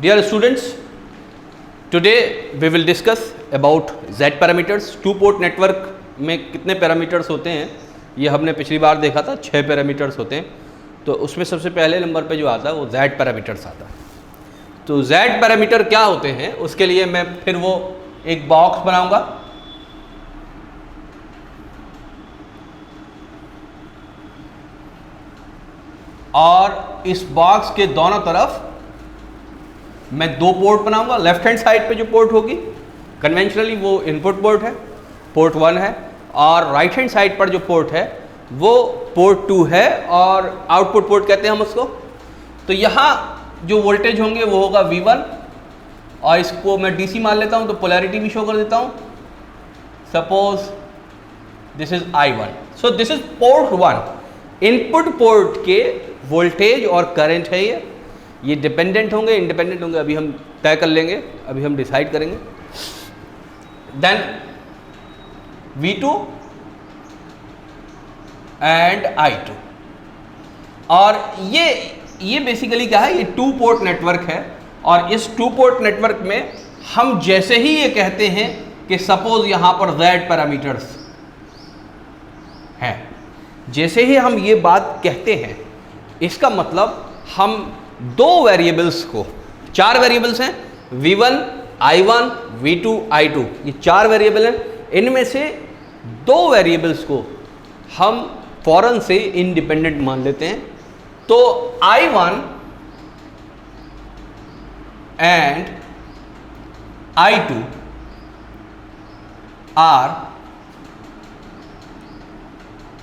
Dear students, today we will discuss about Z parameters. Two port network में कितने parameters होते हैं ये हमने पिछली बार देखा था, 6 पैरामीटर्स होते हैं. तो उसमें सबसे पहले नंबर पे जो आता है वो Z पैरामीटर्स आता है. तो Z पैरामीटर क्या होते हैं उसके लिए मैं फिर वो एक बॉक्स बनाऊंगा और इस बॉक्स के दोनों तरफ मैं 2 पोर्ट बनाऊंगा. लेफ्ट हैंड साइड पे जो पोर्ट होगी कन्वेंशनली वो इनपुट पोर्ट है, पोर्ट 1 है, और राइट हैंड साइड पर जो पोर्ट है वो पोर्ट 2 है और आउटपुट पोर्ट कहते हैं हम उसको. तो यहाँ जो वोल्टेज होंगे वो होगा V1 और इसको मैं DC मान लेता हूँ तो पोलैरिटी भी शो कर देता हूँ. Suppose this is I1. So this is port 1. Input port के वोल्टेज और करंट है ये डिपेंडेंट होंगे इंडिपेंडेंट होंगे अभी हम तय कर लेंगे, अभी हम डिसाइड करेंगे. Then V2 and I2. और ये बेसिकली क्या है, ये 2 पोर्ट नेटवर्क है और इस 2 पोर्ट नेटवर्क में हम जैसे ही ये कहते हैं कि सपोज यहां पर Z पैरामीटर्स हैं, जैसे ही हम ये बात कहते हैं इसका मतलब हम 2 वेरिएबल्स को, 4 वेरिएबल्स हैं V1, I1, V2, I2, ये 4 वेरिएबल हैं. इनमें से 2 वेरिएबल्स को हम फौरन से इंडिपेंडेंट मान लेते हैं. तो I1 and I2 are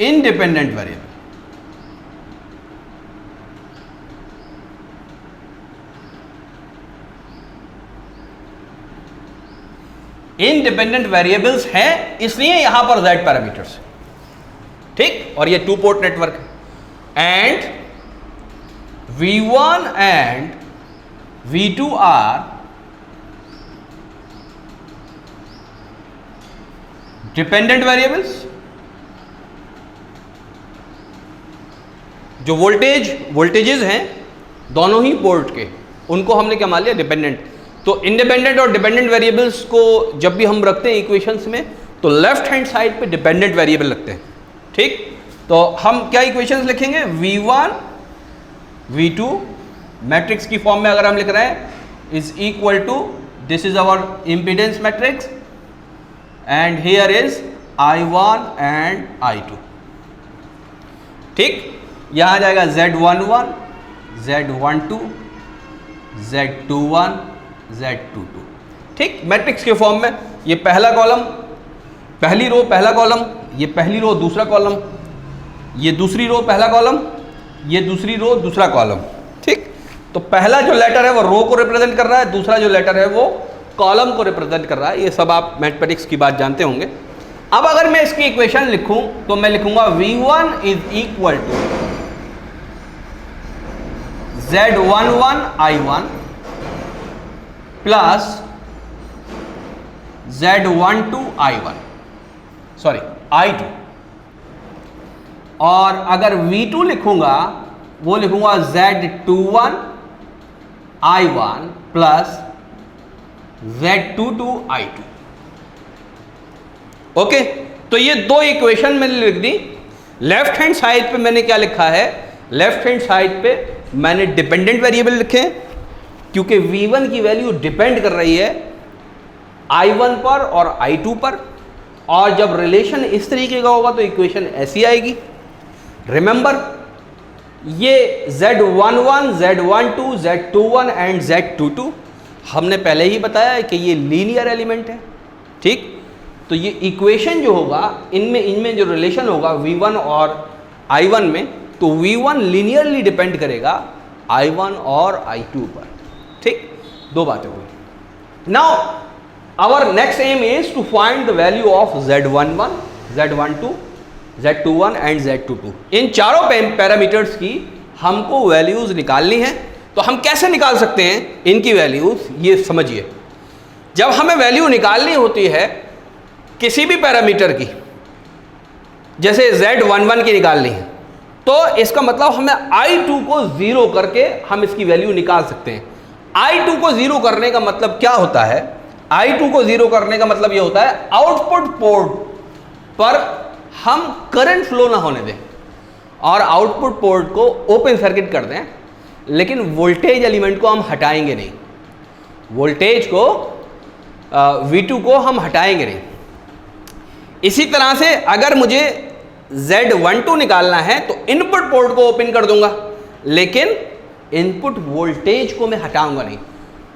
independent variable. Independent variables हैं इसलिए यहां पर Z पैरामीटर्स, ठीक. और ये 2 पोर्ट नेटवर्क है. And V1 and V2 are dependent variables. जो वोल्टेजेस हैं दोनों ही पोर्ट के, उनको हमने क्या मान लिया, डिपेंडेंट. तो इंडिपेंडेंट और डिपेंडेंट वेरिएबल्स को जब भी हम रखते हैं इक्वेशंस में तो लेफ्ट हैंड साइड पे डिपेंडेंट वेरिएबल रखते हैं, ठीक. तो हम क्या इक्वेशंस लिखेंगे, V1 V2 मैट्रिक्स की फॉर्म में अगर हम लिख रहे हैं is equal to, this is our impedance matrix and here is I1 and I2, ठीक. यहां आ जाएगा Z11 Z12 Z21 Z22, ठीक. मैट्रिक्स के फॉर्म में ये पहला कॉलम, पहली रो पहला कॉलम, ये पहली रो दूसरा कॉलम, ये दूसरी रो पहला कॉलम, ये दूसरी रो दूसरा कॉलम, ठीक. तो पहला जो लेटर है वो रो को रिप्रेजेंट कर रहा है, दूसरा जो लेटर है वो कॉलम को रिप्रेजेंट कर रहा है. ये सब आप मैथमेटिक्स की बात जानते होंगे. अब अगर मैं इसकी इक्वेशन लिखूं तो मैं लिखूंगा V1 is equal to Z11 I1 plus Z12 I1, sorry I2. और अगर V2 लिखूंगा वो लिखूंगा Z21 I1 plus Z22 I2. Okay. तो ये 2 इक्वेशन मैंने लिख दी. लेफ्ट हैंड साइड पे मैंने क्या लिखा है, लेफ्ट हैंड साइड पे मैंने डिपेंडेंट वेरिएबल लिखे हैं क्योंकि V1 की वैल्यू डिपेंड कर रही है I1 पर और I2 पर. और जब रिलेशन इस तरीके का होगा तो इक्वेशन ऐसी आएगी. रिमेंबर ये Z11 Z12 Z21 and Z22 हमने पहले ही बताया है कि ये लीनियर एलिमेंट है, ठीक. तो ये इक्वेशन जो होगा इनमें जो रिलेशन होगा V1 और I1 में, तो V1 लीनियरली डिपेंड करेगा I1 और I2 पर, ठीक. 2 बातें हुई. Now our next aim is to find the value of Z11 Z12 Z21 and Z22. इन चारों पैरामीटर्स की हमको वैल्यूज निकालनी है. तो हम कैसे निकाल सकते हैं इनकी वैल्यूज, ये समझिए. जब हमें वैल्यू निकालनी होती है किसी भी पैरामीटर की, जैसे Z11 की निकालनी है, तो इसका मतलब हमें I2 को 0 करके हम इसकी वैल्यू निकाल सकते हैं. I2 को जीरो करने का मतलब क्या होता है? I2 को जीरो करने का मतलब यह होता है आउटपुट पोर्ट पर हम करंट फ्लो ना होने दें और आउटपुट पोर्ट को ओपन सर्किट कर दें, लेकिन वोल्टेज एलिमेंट को हम हटाएंगे नहीं, वोल्टेज को V2 को हम हटाएंगे नहीं। इसी तरह से अगर मुझे Z12 निकालना है तो इनपुट पोर्ट को ओपन कर दूंगा, लेकिन इनपुट वोल्टेज को मैं हटाऊंगा नहीं।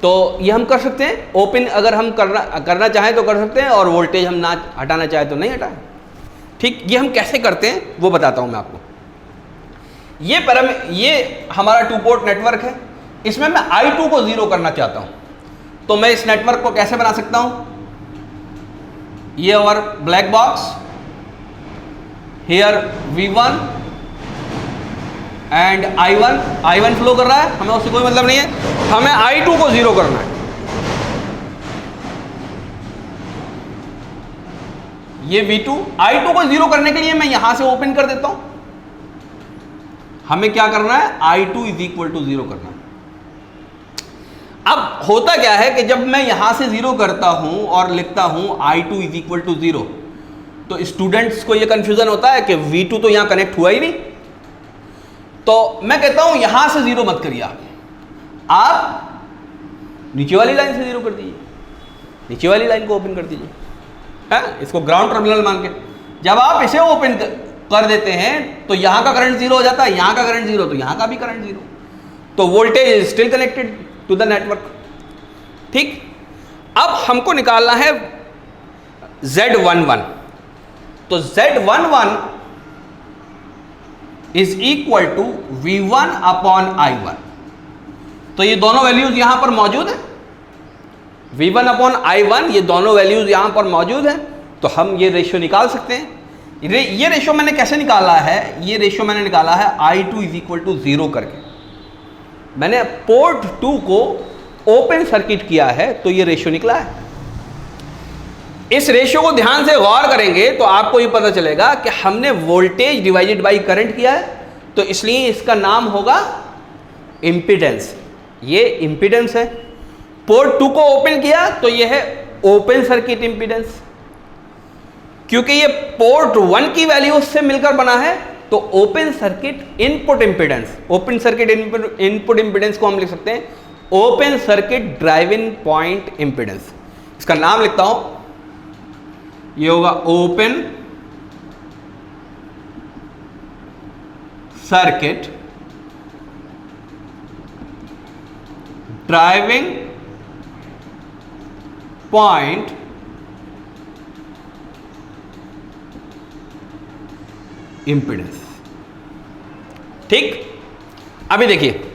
तो ये हम कर सकते हैं, ओपन अगर हम करना चाहें तो कर सकते हैं और वोल्टेज हम ना हटाना चाहें तो नहीं हटाएं। ठीक, ये हम कैसे करते हैं वो बताता हूं मैं आपको। ये हमारा 2 पोर्ट नेटवर्क है, इसमें मैं I2 को जीरो करना चाहता हूं, तो मैं इस नेटवर्क को कैसे बना सकता हूं? ये और black box, here V1 and I1 flow कर रहा है, हमें उससे कोई मतलब नहीं है, हमें I2 को जीरो करना है। ये V2, I2 को जीरो करने के लिए मैं यहां से ओपन कर देता हूं। हमें क्या करना है? I2 is equal to zero करना है। अब होता क्या है कि जब मैं यहां से जीरो करता हूं और लिखता हूं I2 is equal to zero, तो स्टूडेंट्स को यह कंफ्यूजन होता है कि V2 तो यहां कनेक्ट हुआ ही नहीं। तो मैं कहता हूं यहां से जीरो मत करिए, आप नीचे वाली लाइन से जीरो कर दीजिए, नीचे वाली लाइन को ओपन कर दीजिए, है इसको ग्राउंड टर्मिनल मान के। जब आप इसे ओपन कर देते हैं तो यहां का करंट जीरो हो जाता है, यहां का करंट जीरो तो यहां का भी करंट जीरो, तो voltage is still connected to the network. ठीक, अब हमको निकालना है Z11, तो Z11 is equal to V1 upon I1। तो ये दोनों वैल्यूज यहां पर मौजूद है, V1 अपॉन I1, ये दोनों वैल्यूज यहां पर मौजूद है, तो हम ये रेशियो निकाल सकते हैं। ये रेशियो मैंने कैसे निकाला है? ये रेशियो मैंने निकाला है I2 is equal to zero करके। मैंने पोर्ट 2 को ओपन सर्किट किया है, तो ये रेशियो निकला है। इस रेशियो को ध्यान से गौर करेंगे तो आपको ये पता चलेगा कि हमने वोल्टेज डिवाइडेड बाय करंट किया है, तो इसलिए इसका नाम होगा इंपीडेंस। ये इंपीडेंस है। पोर्ट 2 को ओपन किया तो ये है ओपन सर्किट इंपीडेंस। क्योंकि ये पोर्ट 1 की वैल्यू से मिलकर बना है, तो open circuit input impedance, open circuit input impedance को हम लिख सकते हैं open circuit driving point impedance. इसका नाम लिखता हूं, ये होगा open circuit driving point impedance. ठीक, अभी देखिए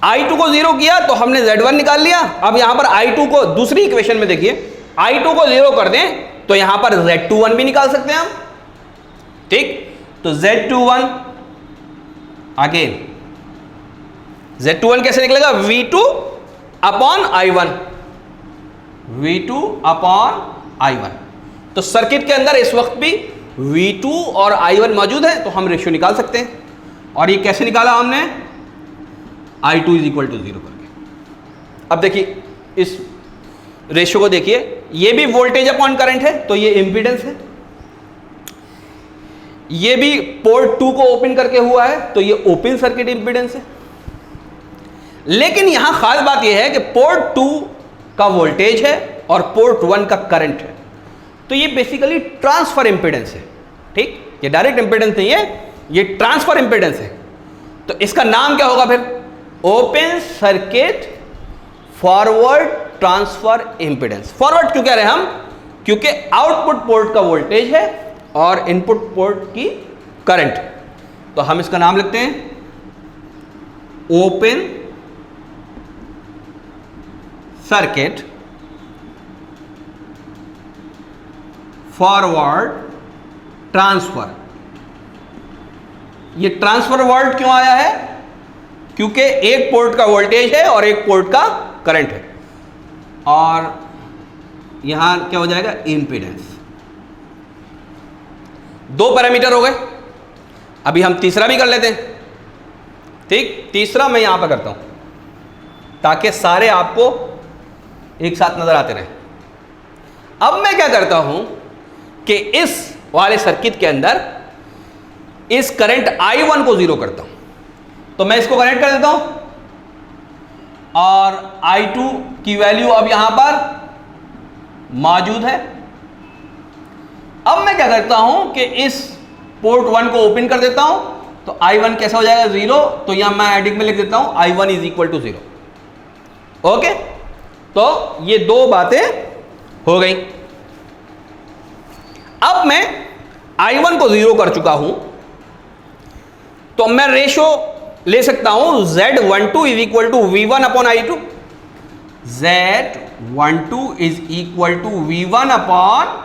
I2 को जीरो किया तो हमने Z1 निकाल लिया। अब यहां पर I2 को दूसरी इक्वेशन में देखिए, I2 को जीरो कर दें तो यहां पर Z21 भी निकाल सकते हैं हम। ठीक, तो Z21 अगेन, Z21 कैसे निकलेगा? V2 upon I1, V2 upon I1। तो सर्किट के अंदर इस वक्त भी V2 और I1 मौजूद है, तो हम रेशियो निकाल सकते हैं। और ये कैसे निकाला हमने? I2 is equal to zero करके। अब देखिए इस रेशियो को देखिए, ये भी वोल्टेज अपॉन करंट है, तो ये इंपीडेंस है। ये भी पोर्ट 2 को ओपन करके हुआ है, तो ये ओपन सर्किट इंपीडेंस है। लेकिन यहां खास बात यह है कि पोर्ट 2 का वोल्टेज है और पोर्ट 1 का करंट है, तो ये बेसिकली ट्रांसफर इंपीडेंस है। ठीक, ये डायरेक्ट इंपीडेंस नहीं है, ये ट्रांसफर इंपीडेंस है। तो इसका नाम क्या होगा फिर? Open circuit forward transfer impedance. Forward क्यों कह रहे हैं हम? क्योंकि आउटपुट पोर्ट का वोल्टेज है और इनपुट पोर्ट की करंट, तो हम इसका नाम लिखते हैं ओपन सर्किट फॉरवर्ड ट्रांसफर। ये ट्रांसफर वर्ड क्यों आया है? क्योंकि एक पोर्ट का वोल्टेज है और एक पोर्ट का करंट है, और यहां क्या हो जाएगा? इंपीडेंस। दो पैरामीटर हो गए। अभी हम तीसरा भी कर लेते हैं। ठीक, तीसरा मैं यहां पर करता हूं। ताकि सारे आपको एक साथ नजर आते रहे। अब मैं क्या करता हूं कि इस वाले सर्किट के अंदर इस करंट I1 को जीरो करता हूं, तो मैं इसको कनेक्ट कर देता हूं और I2 की वैल्यू अब यहां पर मौजूद है। अब मैं क्या करता हूं कि इस पोर्ट 1 को ओपन कर देता हूं, तो I1 कैसा हो जाएगा, जीरो। तो यहां मैं हेडिंग में लिख देता हूं I1 is equal to zero. Okay, तो ये दो बातें हो गई। अब मैं I1 को जीरो कर चुका हूं, तो मैं रेशो ले सकता हूं Z12 is equal to V1 upon I2। Z12 is equal to V1 upon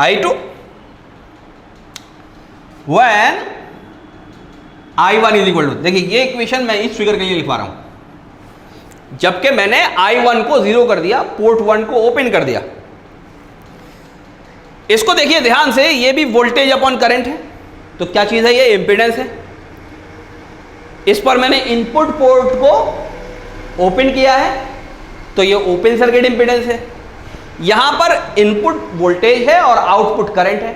I2 when I1 is equal to, देखिए ये इक्वेशन मैं इस फिगर के लिए लिखवा रहा हूं, जबकि मैंने I1 को जीरो कर दिया, पोर्ट 1 को ओपन कर दिया। इसको देखिए ध्यान से, ये भी वोल्टेज अपॉन करंट है, तो क्या चीज है, ये इंपीडेंस है। इस पर मैंने इनपुट पोर्ट को ओपन किया है, तो ये ओपन सर्किट इंपीडेंस है। यहां पर इनपुट वोल्टेज है और आउटपुट करंट है,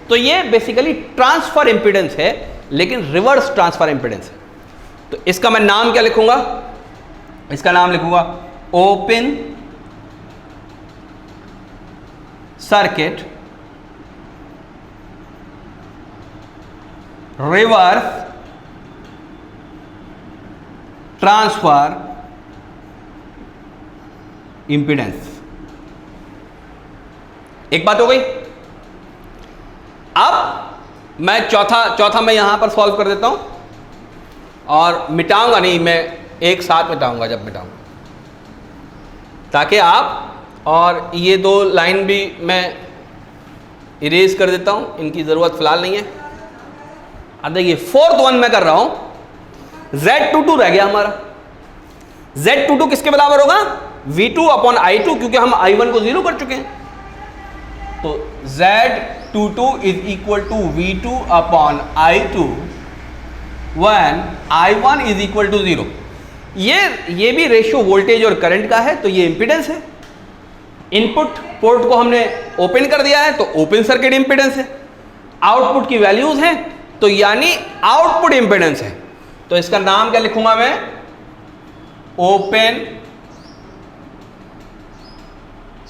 तो ये बेसिकली ट्रांसफर इंपीडेंस है, लेकिन रिवर्स ट्रांसफर इंपीडेंस है। तो इसका मैं नाम क्या लिखूंगा, इसका नाम लिखूंगा open circuit reverse transfer impedance. एक बात हो गई। अब मैं चौथा मैं यहां पर सॉल्व कर देता हूं, और मिटाऊंगा नहीं, मैं एक साथ मिटाऊंगा जब मिटाऊंगा, ताकि आप, और ये दो लाइन भी मैं इरेज कर देता हूं, इनकी ज़रूरत फिलहाल नहीं है। अब देखिए फोर्थ वन मैं कर रहा हूं, Z22 रह गया हमारा। Z22 किसके बराबर होगा, V2 अपॉन I2, क्योंकि हम I1 को जीरो कर चुके हैं। तो Z22 is equal to V2 upon I2 when I1 is equal to zero. ये भी रेशियो वोल्टेज और करंट का है, तो ये इंपीडेंस है। इनपुट पोर्ट को हमने ओपन कर दिया है, तो ओपन सर्किट इंपीडेंस है। आउटपुट की वैल्यूज हैं, तो यानी आउटपुट इंपीडेंस है। तो इसका नाम क्या लिखूंगा मैं, open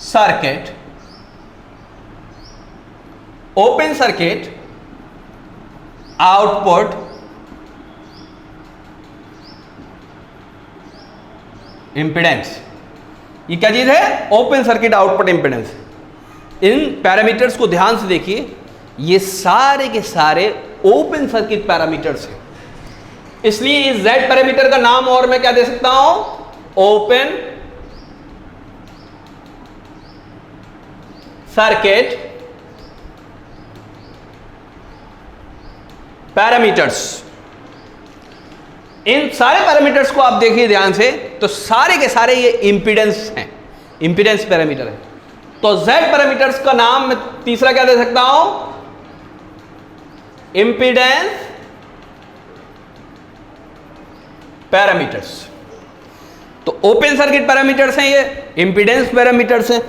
circuit, open circuit output impedance. ये क्या चीज है, ओपन सर्किट आउटपुट इंपीडेंस। इन पैरामीटर्स को ध्यान से देखिए, ये सारे के सारे ओपन सर्किट पैरामीटर्स हैं, इसलिए इस Z पैरामीटर का नाम और मैं क्या दे सकता हूं, ओपन सर्किट पैरामीटर्स। इन सारे पैरामीटर्स को आप देखिए ध्यान से, तो सारे के सारे ये इंपीडेंस हैं, इंपीडेंस पैरामीटर है। तो Z पैरामीटर्स का नाम मैं तीसरा क्या दे सकता हूं, इंपीडेंस पैरामीटर्स। तो ओपन सर्किट पैरामीटर्स हैं, ये इंपीडेंस पैरामीटर्स हैं।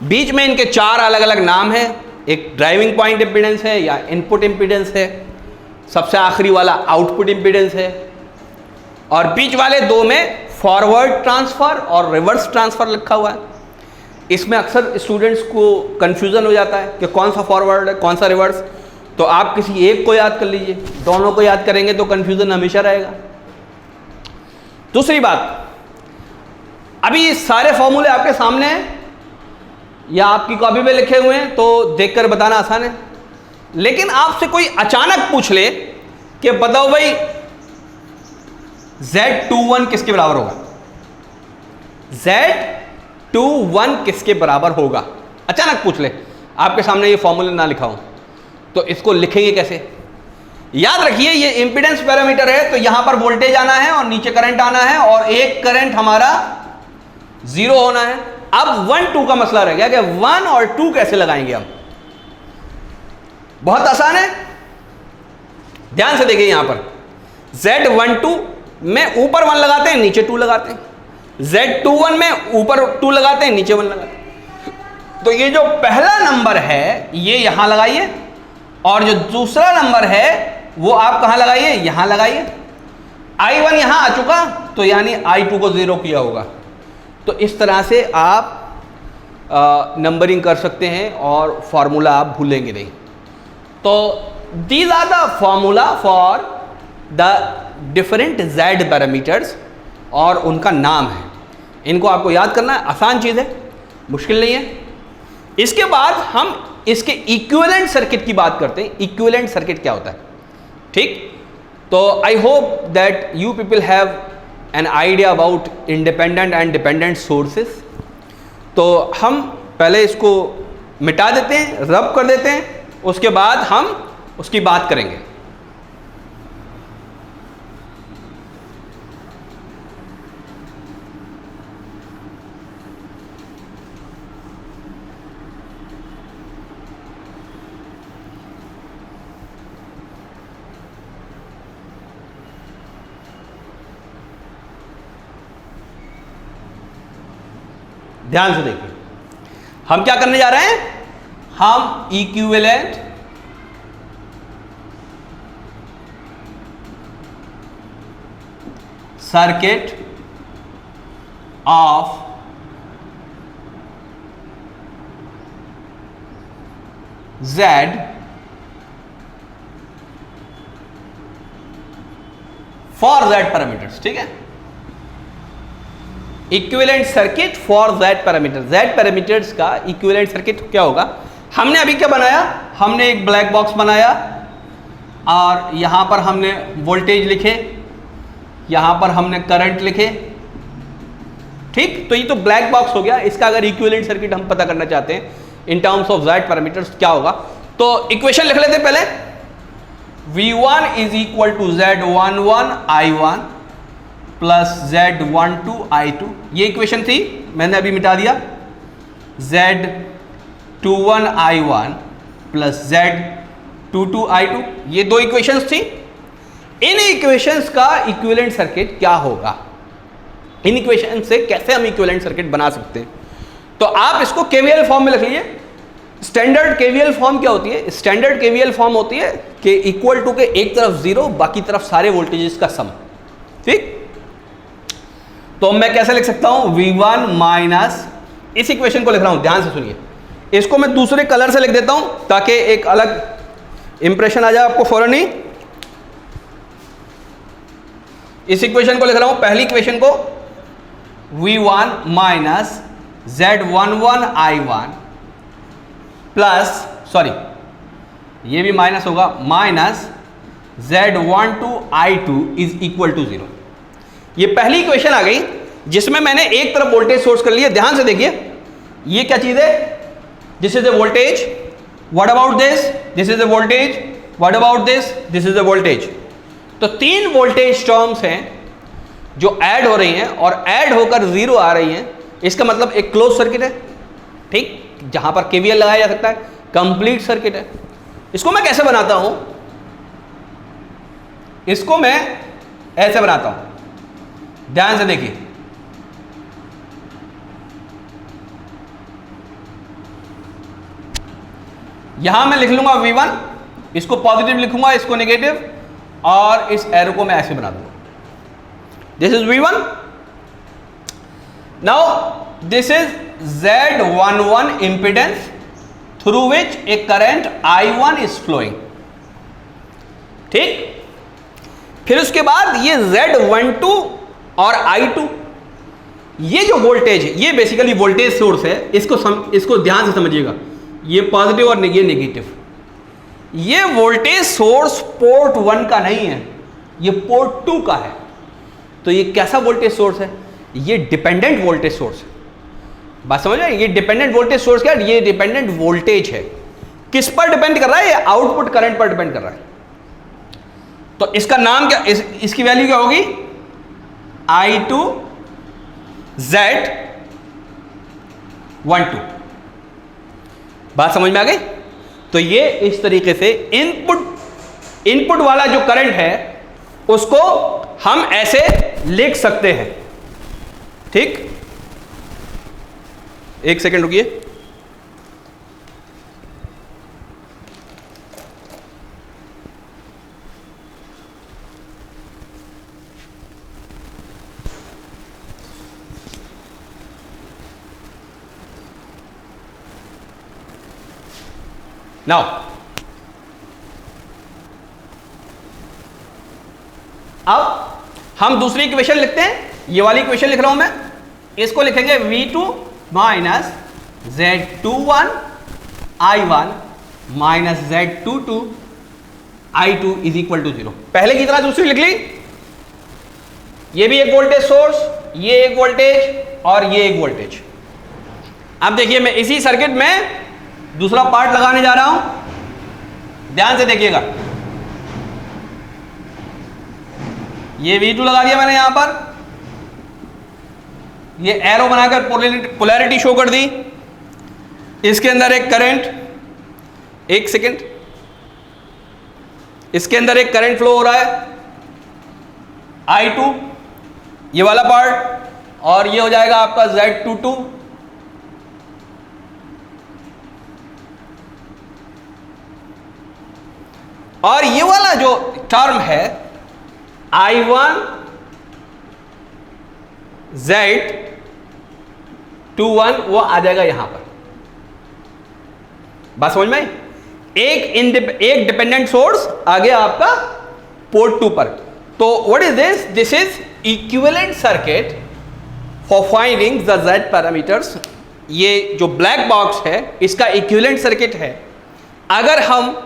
बीच में इनके चार अलग अलग नाम हैं, एक ड्राइविंग पॉइंट इंपीडेंस है या इनपुट इंपीडेंस है, सबसे आखिरी वाला आउटपुट इंपीडेंस है, और बीच वाले दो में फॉरवर्ड ट्रांसफर और रिवर्स ट्रांसफर लिखा हुआ है। इसमें अक्सर स्टूडेंट्स को कंफ्यूजन हो जाता है कि कौन सा फॉरवर्ड है कौन सा रिवर्स, तो आप किसी एक को याद कर लीजिए, दोनों को याद करेंगे तो कंफ्यूजन हमेशा रहेगा। दूसरी बात, अभी ये सारे फॉर्मूले आपके सामने हैं या आपकी कॉपी पे लिखे हुए हैं, तो देखकर बताना आसान है। लेकिन आपसे कोई अचानक पूछ ले कि बताओ भाई Z21 किसके बराबर होगा, Z21 किसके बराबर होगा, अचानक पूछ ले, आपके सामने ये फॉर्मूला ना लिखा हो, तो इसको लिखेंगे कैसे। याद रखिए ये इंपीडेंस पैरामीटर है, तो यहां पर वोल्टेज आना है और नीचे करंट आना है, और एक करंट हमारा जीरो होना है। अब 1 2 का मसला रह गया कि 1 और 2 कैसे लगाएंगे हम। बहुत आसान है, ध्यान से देखिए। यहां पर Z12 में ऊपर 1 लगाते हैं, नीचे 2 लगाते हैं। Z21 में ऊपर 2 लगाते हैं, नीचे 1 लगाते हैं। तो ये जो पहला नंबर है ये यहां लगाइए, और जो दूसरा नंबर है वो आप कहां लगाइए, यहां लगाइए। I1 यहां आ चुका, तो यानी I2 को 0 किया होगा। तो इस तरह से आप नंबरिंग कर सकते हैं और फॉर्मूला आप भूलेंगे नहीं। तो these are the formula for the different Z parameters, और उनका नाम है। इनको आपको याद करना है, आसान चीज़ है, मुश्किल नहीं है। इसके बाद हम इसके इक्विवेलेंट सर्किट की बात करते हैं। इक्विवेलेंट सर्किट क्या होता है, ठीक? तो I hope that you people have an idea about independent and dependent sources. तो हम पहले इसको मिटा देते हैं, रब कर देते हैं, उसके बाद हम उसकी बात करेंगे। ध्यान से देखिए, हम क्या करने जा रहे हैं, हम equivalent circuit of Z for Z parameters, ठीक है? Equivalent circuit for Z parameter. Z parameters का इक्विवेलेंट सर्किट क्या होगा? हमने अभी क्या बनाया, हमने एक ब्लैक बॉक्स बनाया, और यहां पर हमने वोल्टेज लिखे, यहां पर हमने करंट लिखे, ठीक? तो ये तो ब्लैक बॉक्स हो गया। इसका अगर इक्विवेलेंट सर्किट हम पता करना चाहते हैं in terms of Z parameters क्या होगा, तो इक्वेशन लिख लेते हैं पहले। V1 is equal to Z11 I1 plus Z12 I2, ये इक्वेशन थी, मैंने अभी मिटा दिया। Z21 I1 plus Z22 I2, ये 2 इक्वेशंस थी। इन इक्वेशंस का इक्विवेलेंट सर्किट क्या होगा, इन इक्वेशन से कैसे हम इक्विवेलेंट सर्किट बना सकते हैं? तो आप इसको केवीएल फॉर्म में लिख लीजिए। स्टैंडर्ड केवीएल फॉर्म क्या होती है? स्टैंडर्ड केवीएल फॉर्म होती है कि इक्वल टू के एक तरफ 0, बाकी तरफ सारे वोल्टेजेस का सम, ठीक? तो मैं कैसे लिख सकता हूं, V1 माइनस, इस इक्वेशन को लिख रहा हूं, ध्यान से सुनिए। इसको मैं दूसरे कलर से लिख देता हूं ताकि एक अलग इंप्रेशन आ जाए आपको फौरन ही। इस इक्वेशन को लिख रहा हूं, पहली इक्वेशन को V1 minus Z11 I1 plus, sorry ये भी माइनस होगा, minus Z12 I2 is equal to 0। ये पहली इक्वेशन आ गई जिसमें मैंने एक तरफ वोल्टेज सोर्स कर लिया। ध्यान से देखिए, ये क्या चीज है, this is the voltage, what about this, this is the voltage, what about this, this is the voltage. तो 3 वोल्टेज टर्म्स हैं जो ऐड हो रही हैं और ऐड होकर 0 आ रही हैं। इसका मतलब एक क्लोज सर्किट है, ठीक, जहां पर केवीएल लगाया जा सकता है, कंप्लीट सर्किट है। इसको मैं कैसे बनाता हूं, इसको मैं ऐसे बनाता हूं, ध्यान से देखिए। यहां मैं लिख लूंगा V1, इसको पॉजिटिव लिखूंगा, इसको नेगेटिव, और इस एरो को मैं ऐसे बना दूंगा। This is V1। Now this is Z11 impedance through which a current I1 is flowing, ठीक। फिर उसके बाद ये Z12 और I2, ये जो वोल्टेज है ये बेसिकली वोल्टेज सोर्स है। इसको ध्यान से समझिएगा, ये पॉजिटिव और ये नेगेटिव। ये वोल्टेज सोर्स पोर्ट 1 का नहीं है, ये पोर्ट 2 का है। तो ये कैसा वोल्टेज सोर्स है, ये डिपेंडेंट वोल्टेज सोर्स है। बात समझ रहे हैं, ये डिपेंडेंट वोल्टेज सोर्स क्या है, ये डिपेंडेंट वोल्टेज है। किस पर डिपेंड कर रहा है, ये आउटपुट करंट पर डिपेंड कर रहा है। तो इसका नाम क्या, इसकी वैल्यू क्या होगी, I2 Z12। बात समझ में आ गई। तो ये इस तरीके से इनपुट वाला जो करंट है उसको हम ऐसे लिख सकते हैं। ठीक, एक सेकेंड रुकिए। नाउ अब हम दूसरी इक्वेशन लिखते हैं। ये वाली इक्वेशन लिख रहा हूं मैं, इसको लिखेंगे V2 minus Z21 I1 minus Z22 I2 is equal to 0। पहले की तरह दूसरी लिख ली। ये भी एक वोल्टेज सोर्स, ये एक वोल्टेज और ये एक वोल्टेज। अब देखिए मैं इसी सर्किट में दूसरा पार्ट लगाने जा रहा हूं, ध्यान से देखिएगा। ये V2 लगा दिया मैंने यहां पर, ये एरो बनाकर पोलैरिटी शो कर दी। इसके अंदर एक करंट, एक सेकेंड, इसके अंदर एक करंट फ्लो हो रहा है I2, ये वाला पार्ट, और ये हो जाएगा आपका Z22। और ये वाला जो टर्म है I1 Z21 वो आ जाएगा यहां पर। बात समझ में? एक डिपेंडेंट सोर्स आ गया आपका पोर्ट 2 पर। तो what is this? This is equivalent circuit for finding the Z parameters. ये जो ब्लैक बॉक्स है इसका इक्विवेलेंट सर्किट है। अगर हम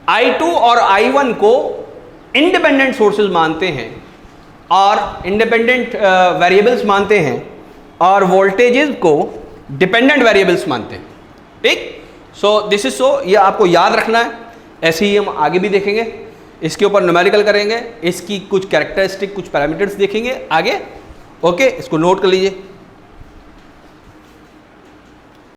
I2 और I1 को इंडिपेंडेंट सोर्सेज मानते हैं और इंडिपेंडेंट वेरिएबल्स मानते हैं और वोल्टेजेस को डिपेंडेंट वेरिएबल्स मानते हैं, ठीक। सो दिस इज सो, ये आपको याद रखना है। ऐसे ही हम आगे भी देखेंगे, इसके ऊपर न्यूमेरिकल करेंगे, इसकी कुछ कैरेक्टरिस्टिक, कुछ पैरामीटर्स देखेंगे आगे। ओके, इसको नोट कर लीजिए।